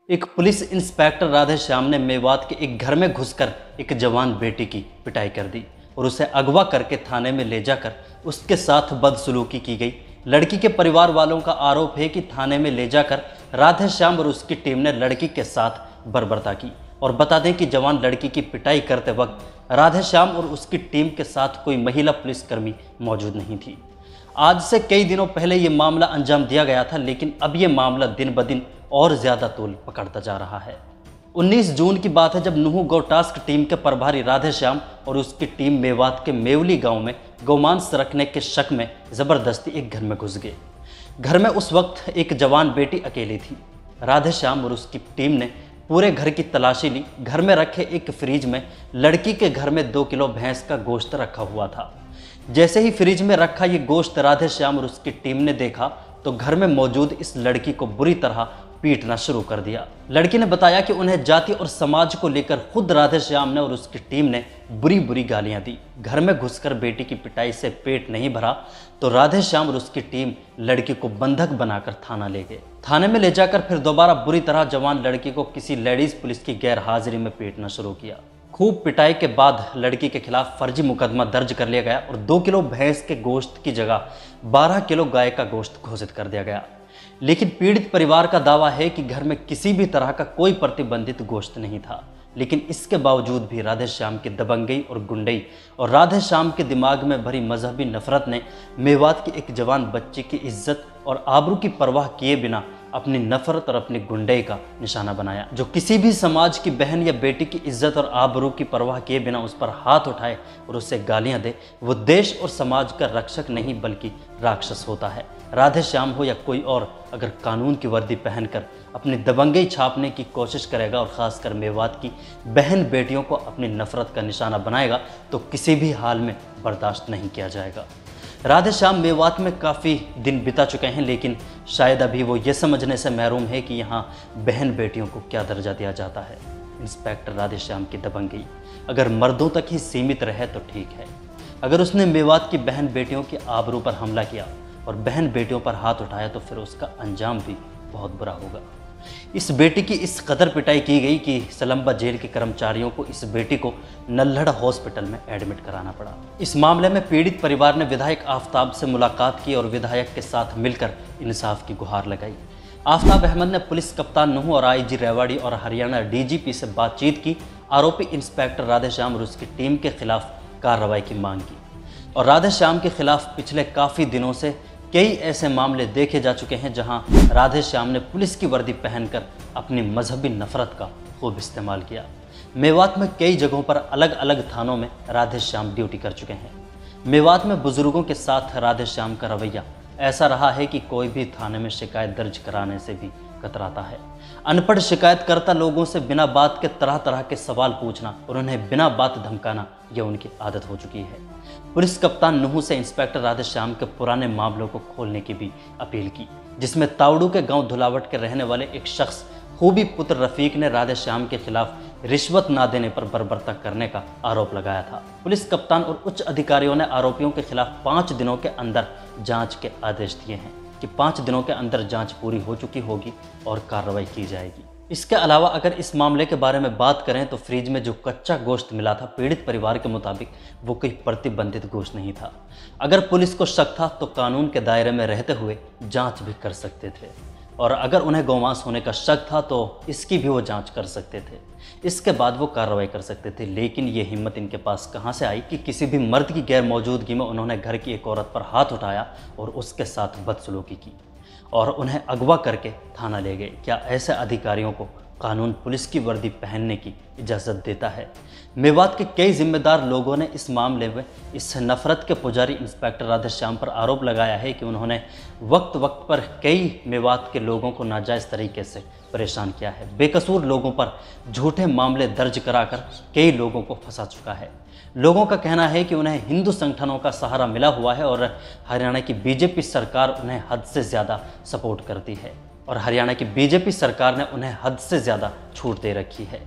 एक police inspector Radhe Shyam ने मेवात के एक घर में घुसकर एक जवान बेटी की पिटाई कर दी और उसे अगवा करके थाने में ले जाकर उसके साथ बदसलूकी की गई। लड़की के परिवार वालों का आरोप है कि थाने में ले जाकर राधे श्याम और उसकी टीम ने लड़की के साथ बर्बरता की। और बता दें कि जवान लड़की की पिटाई करते वक्त राधे श्याम और उसकी टीम के साथ कोई महिला पुलिसकर्मी मौजूद नहीं थी। आज से कई दिनों पहले ये मामला अंजाम दिया गया था, लेकिन अब ये मामला दिन ब दिन और ज़्यादा तूल पकड़ता जा रहा है। 19 जून की बात है जब नुहू गौ टास्क टीम के प्रभारी राधे श्याम और उसकी टीम मेवात के मेवली गांव में गौमांस रखने के शक में ज़बरदस्ती एक घर में घुस गए। घर में उस वक्त एक जवान बेटी अकेली थी। राधे श्याम और उसकी टीम ने पूरे घर की तलाशी ली। घर में रखे एक फ्रिज में लड़की के घर में 2 किलो भैंस का गोश्त रखा हुआ था। जैसे ही फ्रिज में रखा ये गोश्त राधे श्याम और उसकी टीम ने देखा तो घर में मौजूद इस लड़की को बुरी तरह पीटना शुरू कर दिया। लड़की ने बताया कि उन्हें जाति और समाज को लेकर खुद राधे श्याम ने और उसकी टीम ने बुरी बुरी गालियां दी। घर में घुसकर बेटी की पिटाई से पेट नहीं भरा तो राधे श्याम और उसकी टीम लड़की को बंधक बनाकर थाना ले गए। थाने में ले जाकर फिर दोबारा बुरी तरह जवान लड़की को किसी लेडीज पुलिस की गैर हाजिरी में पीटना शुरू किया। खूब पिटाई के बाद लड़की के खिलाफ फर्जी मुकदमा दर्ज कर लिया गया और 2 किलो भैंस के गोश्त की जगह 12 किलो गाय का गोश्त घोषित कर दिया गया। लेकिन पीड़ित परिवार का दावा है कि घर में किसी भी तरह का कोई प्रतिबंधित गोश्त नहीं था, लेकिन इसके बावजूद भी राधे श्याम की दबंगई और गुंडई और राधे श्याम के दिमाग में भरी मजहबी नफरत ने मेवात की एक जवान बच्ची की इज्जत और आबरू की परवाह किए बिना अपनी नफरत और अपनी गुंडई का निशाना बनाया। जो किसी भी समाज की बहन या बेटी की इज्जत और आबरू की परवाह किए बिना उस पर हाथ उठाए और उससे गालियां दे, वो देश और समाज का रक्षक नहीं बल्कि राक्षस होता है। राधे श्याम हो या कोई और, अगर कानून की वर्दी पहनकर अपनी दबंगई छापने की कोशिश करेगा और ख़ासकर मेवात की बहन बेटियों को अपनी नफरत का निशाना बनाएगा तो किसी भी हाल में बर्दाश्त नहीं किया जाएगा। राधे श्याम मेवात में काफ़ी दिन बिता चुके हैं, लेकिन शायद अभी वो ये समझने से महरूम है कि यहाँ बहन बेटियों को क्या दर्जा दिया जाता है। इंस्पेक्टर राधे श्याम की दबंगई अगर मर्दों तक ही सीमित रहे तो ठीक है, अगर उसने मेवात की बहन बेटियों की आबरू पर हमला किया और बहन बेटियों पर हाथ उठाया तो फिर उसका अंजाम भी बहुत बुरा होगा। इस बेटी की इस कदर पिटाई की गई कि सलम्बा जेल के कर्मचारियों को इस बेटी को नल्हड़ हॉस्पिटल में एडमिट कराना पड़ा। इस मामले में पीड़ित परिवार ने विधायक आफ्ताब से मुलाकात की और विधायक के साथ मिलकर इंसाफ की गुहार लगाई। आफ्ताब अहमद ने पुलिस कप्तान नुहू और आईजी रेवाड़ी और हरियाणा डीजीपी से बातचीत की। आरोपी इंस्पेक्टर राधे श्याम और उसकी टीम के खिलाफ कार्रवाई की मांग की और राधे श्याम के खिलाफ पिछले काफ़ी दिनों से कई ऐसे मामले देखे जा चुके हैं जहां राधे श्याम ने पुलिस की वर्दी पहनकर अपनी मजहबी नफरत का खूब इस्तेमाल किया। मेवात में कई जगहों पर अलग अलग थानों में राधे श्याम ड्यूटी कर चुके हैं। मेवात में बुजुर्गों के साथ राधे श्याम का रवैया ऐसा रहा है कि कोई भी थाने में शिकायत दर्ज कराने से भी कतराता है। अनपढ़ शिकायतकर्ता लोगों से बिना बात के तरह तरह के सवाल पूछना और उन्हें बिना बात धमकाना यह उनकी आदत हो चुकी है। पुलिस कप्तान नुहू से इंस्पेक्टर राधे श्याम के पुराने मामलों को खोलने की भी अपील की, जिसमें तावड़ू के गांव धुलावट के रहने वाले एक शख्स खूबी पुत्र रफीक ने राधे श्याम के खिलाफ रिश्वत ना देने पर बर्बरता करने का आरोप लगाया था। पुलिस कप्तान और उच्च अधिकारियों ने आरोपियों के खिलाफ 5 दिनों के अंदर जांच के आदेश दिए हैं कि 5 दिनों के अंदर जांच पूरी हो चुकी होगी और कार्रवाई की जाएगी। इसके अलावा अगर इस मामले के बारे में बात करें तो फ्रिज में जो कच्चा गोश्त मिला था, पीड़ित परिवार के मुताबिक वो कोई प्रतिबंधित गोश्त नहीं था। अगर पुलिस को शक था तो कानून के दायरे में रहते हुए जांच भी कर सकते थे और अगर उन्हें गौमांस होने का शक था तो इसकी भी वो जांच कर सकते थे। इसके बाद वो कार्रवाई कर सकते थे, लेकिन ये हिम्मत इनके पास कहाँ से आई कि किसी भी मर्द की गैर मौजूदगी में उन्होंने घर की एक औरत पर हाथ उठाया और उसके साथ बदसलूकी की और उन्हें अगवा करके थाना ले गए। क्या ऐसे अधिकारियों को कानून पुलिस की वर्दी पहनने की इजाज़त देता है? मेवात के कई जिम्मेदार लोगों ने इस मामले में इस नफरत के पुजारी इंस्पेक्टर राधे श्याम पर आरोप लगाया है कि उन्होंने वक्त वक्त पर कई मेवात के लोगों को नाजायज़ तरीके से परेशान किया है। बेकसूर लोगों पर झूठे मामले दर्ज कराकर कई लोगों को फंसा चुका है। लोगों का कहना है कि उन्हें हिंदू संगठनों का सहारा मिला हुआ है और हरियाणा की बीजेपी सरकार उन्हें हद से ज़्यादा सपोर्ट करती है और हरियाणा की बीजेपी सरकार ने उन्हें हद से ज़्यादा छूट दे रखी है।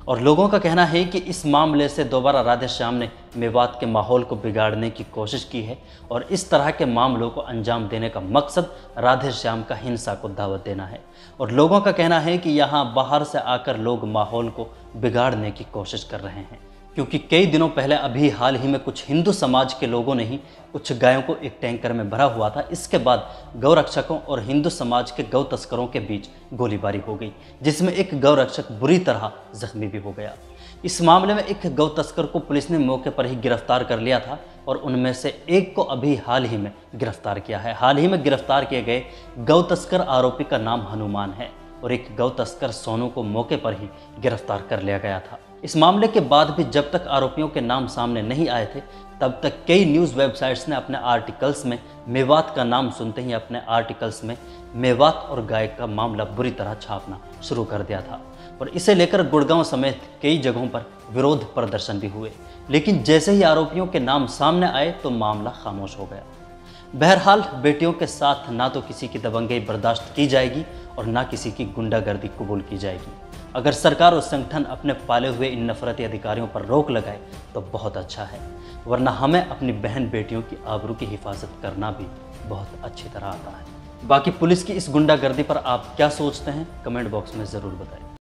और लोगों का कहना है कि इस मामले से दोबारा राधेश्याम ने मेवात के माहौल को बिगाड़ने की कोशिश की है और इस तरह के मामलों को अंजाम देने का मकसद राधेश्याम का हिंसा को दावत देना है। और लोगों का कहना है कि यहाँ बाहर से आकर लोग माहौल को बिगाड़ने की कोशिश कर रहे हैं, क्योंकि कई दिनों पहले अभी हाल ही में कुछ हिंदू समाज के लोगों ने ही कुछ गायों को एक टैंकर में भरा हुआ था। इसके बाद गौरक्षकों और हिंदू समाज के गौ तस्करों के बीच गोलीबारी हो गई, जिसमें एक गौरक्षक बुरी तरह जख्मी भी हो गया। इस मामले में एक गौ तस्कर को पुलिस ने मौके पर ही गिरफ्तार कर लिया था और उनमें से एक को अभी हाल ही में गिरफ्तार किया है। हाल ही में गिरफ्तार किए गए गौ तस्कर आरोपी का नाम हनुमान है और एक गौ तस्कर सोनू को मौके पर ही गिरफ्तार कर लिया गया था। इस मामले के बाद भी जब तक आरोपियों के नाम सामने नहीं आए थे, तब तक कई न्यूज़ वेबसाइट्स ने अपने आर्टिकल्स में मेवात का नाम सुनते ही अपने आर्टिकल्स में मेवात और गाय का मामला बुरी तरह छापना शुरू कर दिया था और इसे लेकर गुड़गांव समेत कई जगहों पर विरोध प्रदर्शन भी हुए। लेकिन जैसे ही आरोपियों के नाम सामने आए तो मामला खामोश हो गया। बहरहाल बेटियों के साथ ना तो किसी की दबंगई बर्दाश्त की जाएगी और ना किसी की गुंडागर्दी कबूल की जाएगी। अगर सरकार और संगठन अपने पाले हुए इन नफरती अधिकारियों पर रोक लगाए तो बहुत अच्छा है, वरना हमें अपनी बहन बेटियों की आबरू की हिफाजत करना भी बहुत अच्छी तरह आता है। बाकी पुलिस की इस गुंडागर्दी पर आप क्या सोचते हैं, कमेंट बॉक्स में ज़रूर बताएं।